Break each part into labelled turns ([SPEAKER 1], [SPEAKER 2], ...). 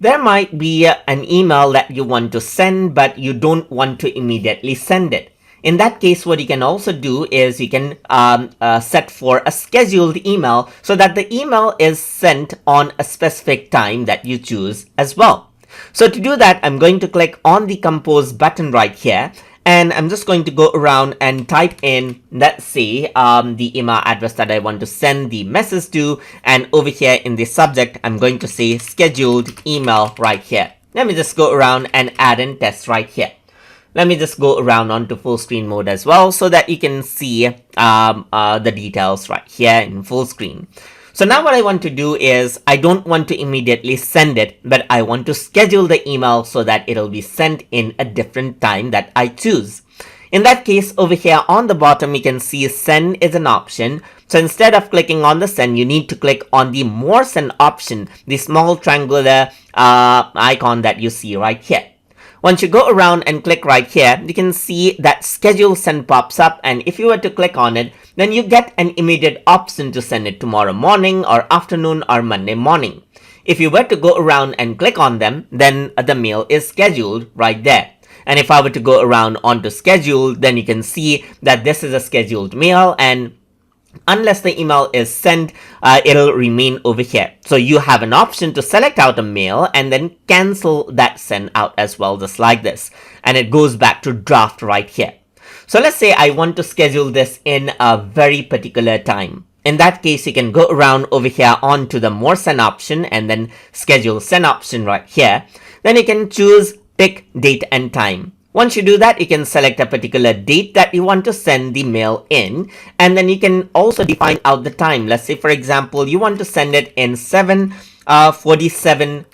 [SPEAKER 1] There might be an email that you want to send, but you don't want to immediately send it. In that case, what you can also do is you can set for a scheduled email so that the email is sent on a specific time that you choose as well. So to do that, I'm going to click on the compose button right here, and I'm just going to go around and type in, let's say, the email address that I want to send the message to, and over here in the subject, I'm going to say scheduled email right here. Let me just go around and add in test right here. Let me just go around onto full screen mode as well so that you can see the details right here in full screen. So now what I want to do is I don't want to immediately send it, but I want to schedule the email so that it'll be sent in a different time that I choose. In that case, over here on the bottom, you can see send is an option. So instead of clicking on the send, you need to click on the more send option, the small triangular icon that you see right here. Once you go around and click right here, you can see that schedule send pops up, and if you were to click on it, then you get an immediate option to send it tomorrow morning or afternoon or Monday morning. If you were to go around and click on them, then the mail is scheduled right there. And if I were to go around onto schedule, then you can see that this is a scheduled mail, and unless the email is sent, it'll remain over here. So you have an option to select out a mail and then cancel that send out as well, just like this. And it goes back to draft right here. So let's say I want to schedule this in a very particular time. In that case, you can go around over here onto the more send option and then schedule send option right here. Then you can choose pick date and time. Once you do that, you can select a particular date that you want to send the mail in, and then you can also define out the time. Let's say, for example, you want to send it in 7:47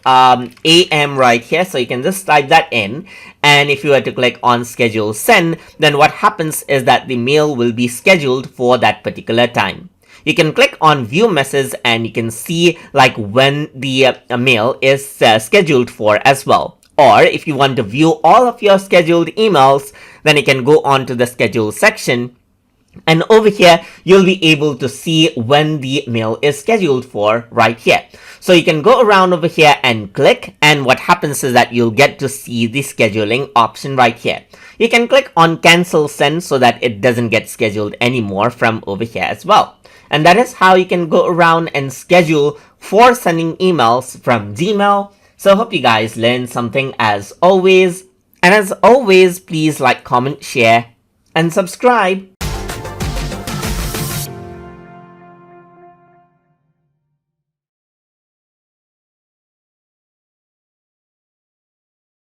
[SPEAKER 1] a.m. right here. So you can just type that in, and if you were to click on schedule send, then what happens is that the mail will be scheduled for that particular time. You can click on view message and you can see like when the mail is scheduled for as well. Or if you want to view all of your scheduled emails, then you can go on to the schedule section. And over here, you'll be able to see when the mail is scheduled for right here. So you can go around over here and click, and what happens is that you'll get to see the scheduling option right here. You can click on cancel send so that it doesn't get scheduled anymore from over here as well. And that is how you can go around and schedule for sending emails from Gmail. So hope you guys learned something as always. And as always, please like, comment, share, and subscribe.